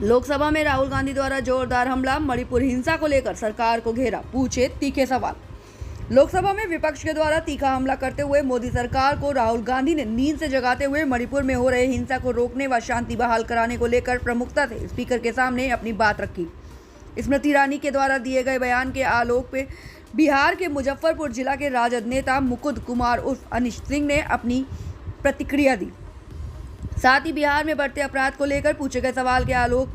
लोकसभा में राहुल गांधी द्वारा जोरदार हमला, मणिपुर हिंसा को लेकर सरकार को घेरा, पूछे तीखे सवाल। लोकसभा में विपक्ष के द्वारा तीखा हमला करते हुए मोदी सरकार को राहुल गांधी ने नींद से जगाते हुए मणिपुर में हो रहे हिंसा को रोकने व शांति बहाल कराने को लेकर प्रमुखता से स्पीकर के सामने अपनी बात रखी। स्मृति ईरानी के द्वारा दिए गए बयान के आलोक में बिहार के मुजफ्फरपुर जिला के राजद नेता मुकुंद कुमार उर्फ अनिश सिंह ने अपनी प्रतिक्रिया दी। साथ ही बिहार में बढ़ते अपराध को लेकर पूछे गए सवाल के आलोक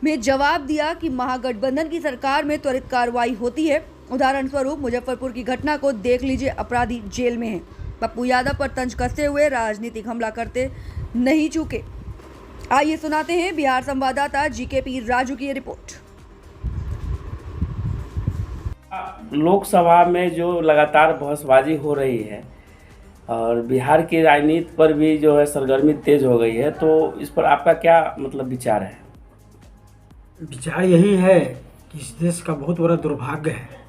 में जवाब दिया कि महागठबंधन की सरकार में त्वरित कार्रवाई होती है। उदाहरण स्वरूप मुजफ्फरपुर की घटना को देख लीजिए, अपराधी जेल में हैं। पप्पू यादव पर तंज कसते हुए राजनीतिक हमला करते नहीं चूके। आइए सुनाते हैं बिहार संवाददाता जीकेपी राजू की रिपोर्ट। लोकसभा में जो लगातार बहसबाजी हो रही है और बिहार की राजनीति पर भी जो है सरगर्मी तेज हो गई है, तो इस पर आपका क्या मतलब विचार है? विचार यही है कि इस देश का बहुत बड़ा दुर्भाग्य है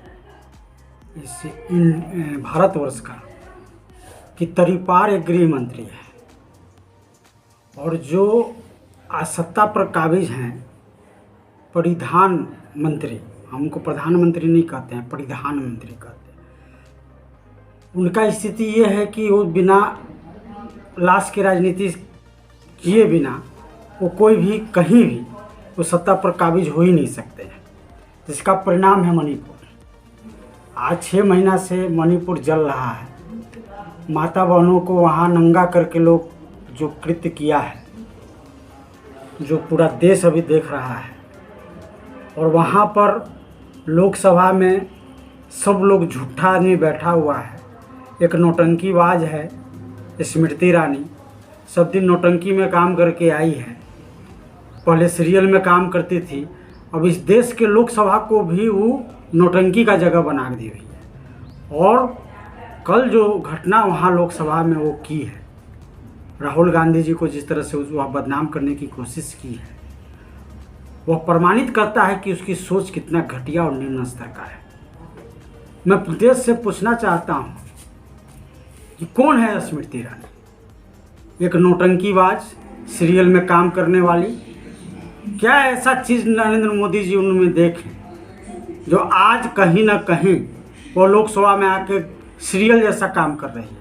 इन भारतवर्ष का कि तरीपार एक गृह मंत्री है और जो आज सत्ता पर काबिज हैं परिधान मंत्री, हमको प्रधानमंत्री नहीं कहते हैं, परिधान मंत्री कहते हैं। उनका स्थिति ये है कि वो बिना लाश की राजनीति किए बिना वो कोई भी कहीं भी वो सत्ता पर काबिज हो ही नहीं सकते हैं, जिसका परिणाम है मणिपुर। आज 6 महीना से मणिपुर जल रहा है। माता बहनों को वहाँ नंगा करके लोग जो कृत्य किया है, जो पूरा देश अभी देख रहा है, और वहाँ पर लोकसभा में सब लोग झूठा आदमी बैठा हुआ है। एक नौटंकीबाज है स्मृति ईरानी, सब दिन नौटंकी में काम करके आई है, पहले सीरियल में काम करती थी, अब इस देश के लोकसभा को भी वो नौटंकी का जगह बना दी हुई है। और कल जो घटना वहाँ लोकसभा में वो की है, राहुल गांधी जी को जिस तरह से वह बदनाम करने की कोशिश की है, वह प्रमाणित करता है कि उसकी सोच कितना घटिया और निम्न स्तर का है। मैं देश से पूछना चाहता हूँ कि कौन है स्मृति ईरानी? एक नौटंकीबाज, सीरियल में काम करने वाली। क्या ऐसा चीज़ नरेंद्र मोदी जी उनमें देखें जो आज कहीं ना कहीं वो लोकसभा में आके सीरियल जैसा काम कर रही है?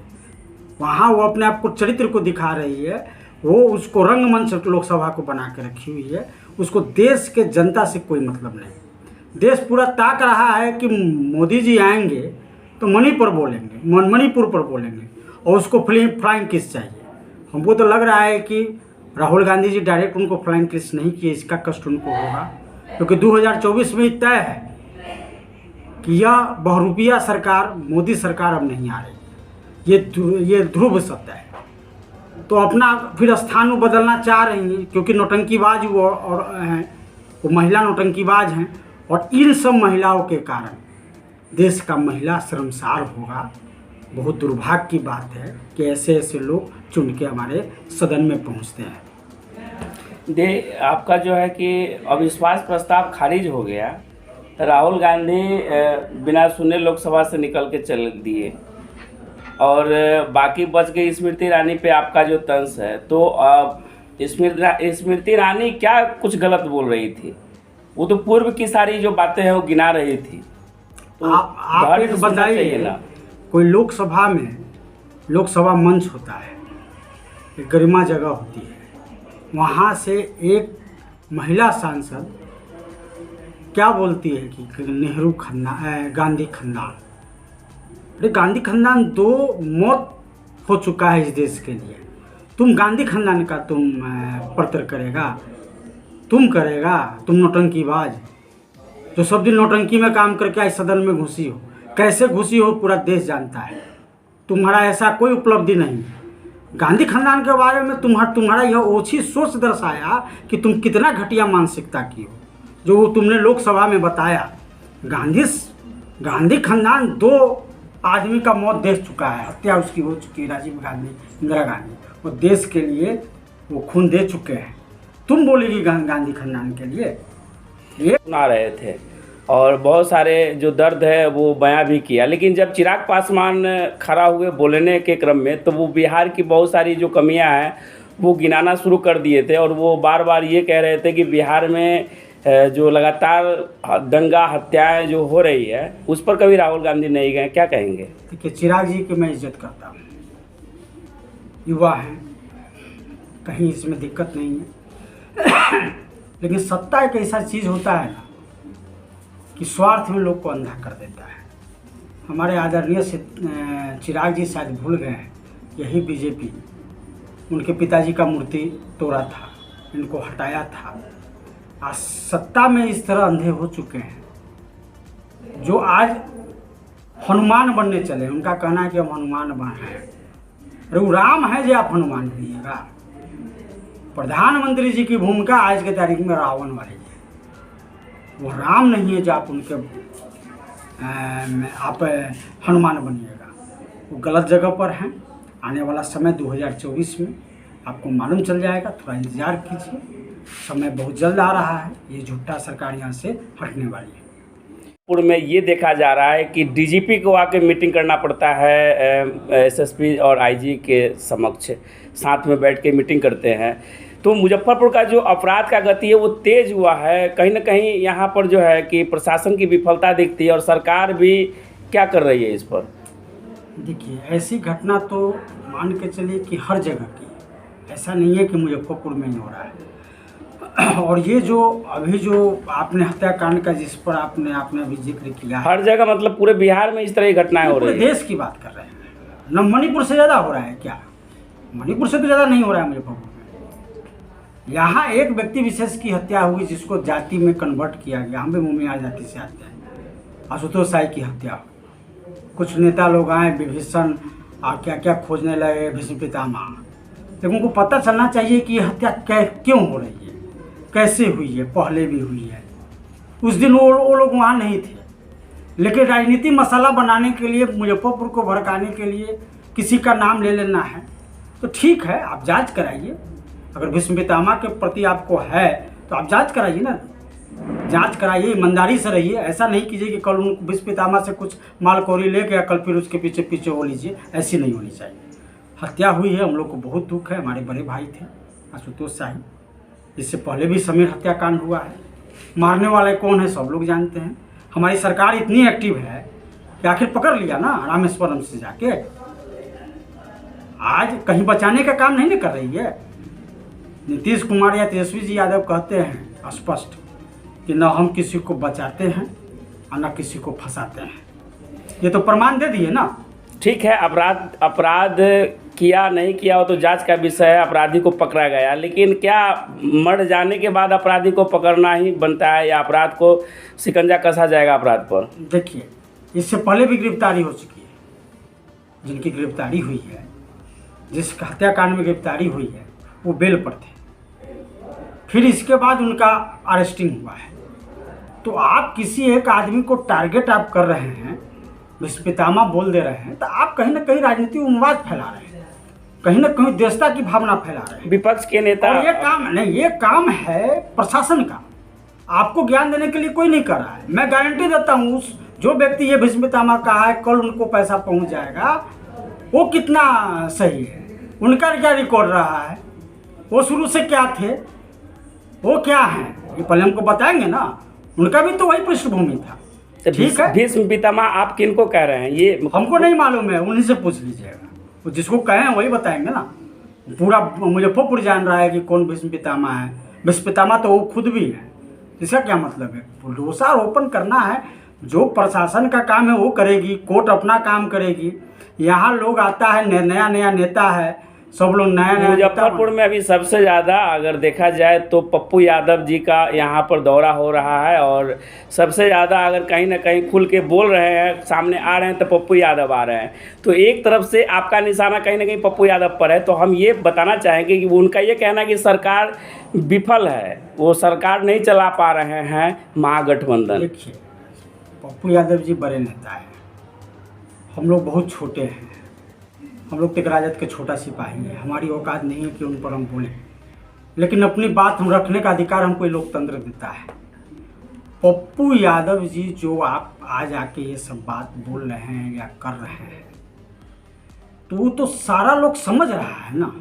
वहाँ वो अपने आप को चरित्र को दिखा रही है, वो उसको रंगमंच लोकसभा को बना के रखी हुई है। उसको देश के जनता से कोई मतलब नहीं। देश पूरा ताक रहा है कि मोदी जी आएंगे तो मणिपुर पर बोलेंगे और उसको फ्लाइंग किस चाहिए। हमको तो लग रहा है कि राहुल गांधी जी डायरेक्ट उनको फ्लाइंग किस नहीं किए, इसका कष्ट उनको होगा, क्योंकि 2024 में तय है कि यह बहुरूपिया सरकार, मोदी सरकार अब नहीं आ रही। ये ध्रुव सत्य है। तो अपना फिर स्थान वो बदलना चाह रही हैं, क्योंकि नौटंकीबाज वो महिला नौटंकीबाज हैं, और इन सब महिलाओं के कारण देश का महिला शर्मसार होगा। बहुत दुर्भाग्य की बात है कि ऐसे ऐसे लोग चुन के हमारे सदन में पहुंचते हैं। आपका जो है कि अविश्वास प्रस्ताव खारिज हो गया, राहुल गांधी बिना सुने लोकसभा से निकल के चल दिए और बाकी बच गई स्मृति ईरानी पे आपका जो तंज है। तो स्मृति ईरानी क्या कुछ गलत बोल रही थी? वो तो पूर्व की सारी जो बातें हैं वो गिना रही थी। तो आप एक बताइए ना, कोई लोकसभा मंच होता है, एक गरिमा जगह होती है, वहाँ से एक महिला सांसद क्या बोलती है कि नेहरू खानदान, गांधी खानदान। अरे गांधी खानदान 2 मौत हो चुका है इस देश के लिए। तुम गांधी खानदान का तुम पर्तर करेगा? तुम नौटंकीबाज जो सब दिन नौटंकी में काम करके आज सदन में घुसी हो। कैसे घुसी हो पूरा देश जानता है। तुम्हारा ऐसा कोई उपलब्धि नहीं। गांधी खानदान के बारे में तुम्हारा यह ओछी सोच दर्शाया कि तुम कितना घटिया मानसिकता की हो, जो तुमने लोकसभा में बताया। गांधी खानदान 2 आदमी का मौत देख चुका है, हत्या उसकी हो चुकी है, राजीव गांधी, इंदिरा गांधी। वो देश के लिए वो खून दे चुके हैं। तुम बोलेगी गांधी खानदान के लिए? ये सुना रहे थे और बहुत सारे जो दर्द है वो बयां भी किया, लेकिन जब चिराग पासवान खड़ा हुए बोलने के क्रम में, तो वो बिहार की बहुत सारी जो कमियां हैं वो गिनाना शुरू कर दिए थे और वो बार बार ये कह रहे थे कि बिहार में जो लगातार दंगा हत्याएं जो हो रही है उस पर कभी राहुल गांधी नहीं गए, क्या कहेंगे? देखिए, चिराग जी की मैं इज्जत करता हूँ, युवा हैं, कहीं इसमें दिक्कत नहीं है। लेकिन सत्ता एक ऐसा चीज़ होता है ना कि स्वार्थ में लोग को अंधा कर देता है। हमारे आदरणीय चिराग जी शायद भूल गए हैं, यही बीजेपी उनके पिताजी का मूर्ति तोड़ा था, इनको हटाया था। आज सत्ता में इस तरह अंधे हो चुके हैं जो आज हनुमान बनने चले। उनका कहना है कि हम हनुमान बन रहे हैं। अरे वो राम है जो आप हनुमान बनिएगा? प्रधानमंत्री जी की भूमिका आज के तारीख में रावण वाली है, वो राम नहीं है जो आप उनके आप हनुमान बनिएगा। वो गलत जगह पर हैं। आने वाला समय 2024 में आपको मालूम चल जाएगा, थोड़ा इंतज़ार कीजिए, समय बहुत जल्द आ रहा है। ये झूठा सरकार यहाँ से हटने वाली है। पूर्व में ये देखा जा रहा है कि डीजीपी को आके मीटिंग करना पड़ता है, एसएसपी और आईजी के समक्ष साथ में बैठ के मीटिंग करते हैं। तो मुजफ्फरपुर का जो अपराध का गति है वो तेज़ हुआ है। कहीं ना कहीं यहाँ पर जो है कि प्रशासन की विफलता दिखती है और सरकार भी क्या कर रही है इस पर? देखिए, ऐसी घटना तो मान के चलिए कि हर जगह की, ऐसा नहीं है कि मुजफ्फरपुर में ही हो रहा है। और ये जो अभी जो आपने हत्याकांड का जिस पर आपने अभी जिक्र किया, हर जगह मतलब पूरे बिहार में इस तरह की घटनाएं हो रही है। पूरे देश की बात कर रहे हैं न, मणिपुर से ज़्यादा हो रहा है क्या? मणिपुर से तो ज़्यादा नहीं हो रहा है मुजफ्फरपुर में। यहाँ एक व्यक्ति विशेष की हत्या हुई जिसको जाति में कन्वर्ट किया गया। हम भी मुमिया जाति से आते हैं। आशुतोष साई की हत्या हुई। कुछ नेता लोग आए, विभीषण और क्या क्या खोजने लगे, भीष्म पितामह। लेकिन उनको पता चलना चाहिए कि ये हत्या क्यों हो रही है, कैसे हुई है, पहले भी हुई है। उस दिन वो लोग वहाँ नहीं थे, लेकिन राजनीति मसाला बनाने के लिए, मुजफ्फरपुर को भड़काने के लिए किसी का नाम ले लेना है तो ठीक है, आप जांच कराइए। अगर भीष्म पितामह के प्रति आपको है तो आप जांच कराइए ना, जांच कराइए, ईमानदारी से रहिए। ऐसा नहीं कीजिए कि कल उनको भीष्म पितामह से कुछ मालकौरी ले गया, कल फिर उसके पीछे पीछे हो लीजिए। ऐसी नहीं होनी चाहिए। हत्या हुई है, हम लोग को बहुत दुख है। हमारे बड़े भाई थे आशुतोष साई, इससे पहले भी समीर हत्याकांड हुआ है। मारने वाले कौन है सब लोग जानते हैं। हमारी सरकार इतनी एक्टिव है कि आखिर पकड़ लिया ना रामेश्वरम से जाके। आज कहीं बचाने का काम नहीं ना कर रही है। नीतीश कुमार या तेजस्वी जी यादव कहते हैं स्पष्ट कि न हम किसी को बचाते हैं और न किसी को फंसाते हैं। ये तो प्रमाण दे दिए ना। ठीक है, अपराध किया नहीं किया हो तो जांच का विषय है। अपराधी को पकड़ा गया, लेकिन क्या मर जाने के बाद अपराधी को पकड़ना ही बनता है या अपराध को शिकंजा कसा जाएगा अपराध पर? देखिए, इससे पहले भी गिरफ्तारी हो चुकी है। जिनकी गिरफ्तारी हुई है, जिस हत्याकांड में गिरफ्तारी हुई है, वो बेल पर थे। फिर इसके बाद उनका अरेस्टिंग हुआ है। तो आप किसी एक आदमी को टारगेट आप कर रहे हैं, भीष्म पितामह बोल दे रहे हैं, तो आप कहीं ना कहीं राजनीतिक उन्माद फैला रहे हैं, कहीं ना कहीं देशता की भावना फैला रहे हैं। विपक्ष के नेता, और ये काम नहीं, ये काम है प्रशासन का। आपको ज्ञान देने के लिए कोई नहीं कर रहा है। मैं गारंटी देता हूँ, उस जो व्यक्ति ये भीष्म पितामह कहा है कल उनको पैसा पहुँच जाएगा, वो कितना सही है। उनका क्या रिकॉर्ड रहा है, वो शुरू से क्या थे, वो क्या है, ये पहले हमको बताएंगे ना। उनका भी तो वही पृष्ठभूमि था। ठीक है, भीष्म पितामह आप किनको कह रहे हैं? ये हमको नहीं मालूम है, उन्हीं से पूछ लीजिएगा। वो जिसको कहें वही बताएंगे ना। पूरा मुजफ्फरपुर जान रहा है कि कौन भीष्म पितामह है। भीष्म पितामह तो वो खुद भी है। इसका क्या मतलब है? दोषारोपण करना है। जो प्रशासन का काम है वो करेगी, कोर्ट अपना काम करेगी। यहाँ लोग आता है, नया नया नेता है, सब लोग नया नया। मुजफ्फरपुर में अभी सबसे ज़्यादा अगर देखा जाए तो पप्पू यादव जी का यहाँ पर दौरा हो रहा है और सबसे ज़्यादा अगर कहीं ना कहीं खुल के बोल रहे हैं, सामने आ रहे हैं तो पप्पू यादव आ रहे हैं। तो एक तरफ से आपका निशाना कहीं ना कहीं पप्पू यादव पर है। तो हम ये बताना चाहेंगे कि उनका ये कहना कि सरकार विफल है, वो सरकार नहीं चला पा रहे हैं महागठबंधन। देखिए, पप्पू यादव जी बड़े नेता हैं, हम लोग बहुत छोटे हैं। हम लोग तो राजद के छोटा सिपाही हैं। हमारी औकात नहीं है कि उन पर हम बोलें, लेकिन अपनी बात हम रखने का अधिकार हमको लोकतंत्र देता है। पप्पू यादव जी जो आप आज आके ये सब बात बोल रहे हैं या कर रहे हैं, तो वो तो सारा लोग समझ रहा है ना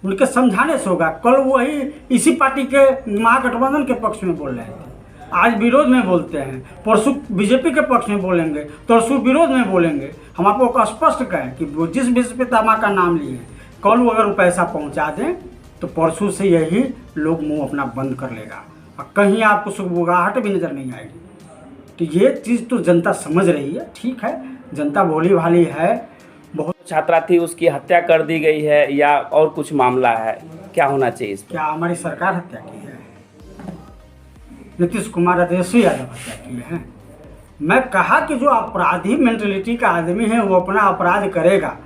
उनके समझाने से होगा। कल वही इसी पार्टी के महागठबंधन के पक्ष में बोल रहे थे, आज विरोध में बोलते हैं, परसों बीजेपी के पक्ष में बोलेंगे, तरसों विरोध में बोलेंगे। हम आपको स्पष्ट कहें कि वो जिस विषय पे तमा का नाम लिए, कल वो अगर वो पैसा पहुंचा दें तो परसों से यही लोग मुंह अपना बंद कर लेगा और कहीं आपको सुगबुगाहट भी नज़र नहीं आएगी। तो ये चीज़ तो जनता समझ रही है, ठीक है, जनता भोली भाली है। बहुत छात्रा थी उसकी हत्या कर दी गई है या और कुछ मामला है, क्या होना चाहिए इस पर? क्या हमारी सरकार हत्या की है? नीतीश कुमार तेजस्वी यादव हत्या की है? मैं कहा कि जो अपराधी मेंटलिटी का आदमी है वो अपना अपराध करेगा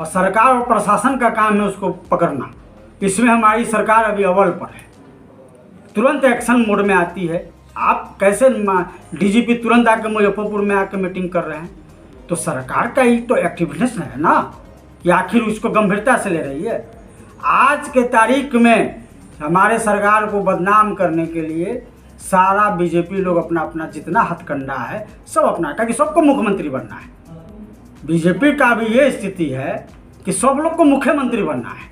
और सरकार और प्रशासन का काम है उसको पकड़ना। इसमें हमारी सरकार अभी अव्वल पर है, तुरंत एक्शन मोड में आती है। आप कैसे डीजीपी तुरंत आके मुजफ्फरपुर में आके मीटिंग कर रहे हैं? तो सरकार का ही तो एक्टिवनेस है ना कि आखिर उसको गंभीरता से ले रही है। आज के तारीख में हमारे सरकार को बदनाम करने के लिए सारा बीजेपी लोग अपना अपना जितना हथकंडा है सब अपना, ताकि सबको मुख्यमंत्री बनना है। बीजेपी का भी ये स्थिति है कि सब लोग को मुख्यमंत्री बनना है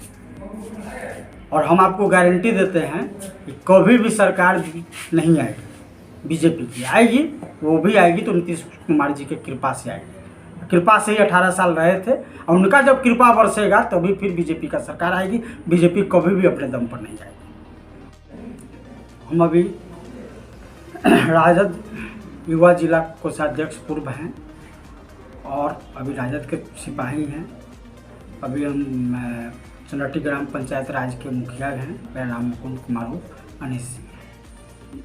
और हम आपको गारंटी देते हैं कि कभी भी सरकार नहीं आएगी बीजेपी की। आएगी वो भी आएगी तो नीतीश कुमार जी की कृपा से आएगी। कृपा से ही 18 साल रहे थे और उनका जब कृपा बरसेगा तभी फिर बीजेपी का सरकार आएगी। बीजेपी कभी भी अपने दम पर नहीं आएगी। हम अभी राजद युवा जिला कोषाध्यक्ष पूर्व हैं और अभी राजद के सिपाही हैं। अभी हम चनटी ग्राम पंचायत राज के मुखिया हैं। मेरा नाम मुकुंद कुमार अनिश सिंह।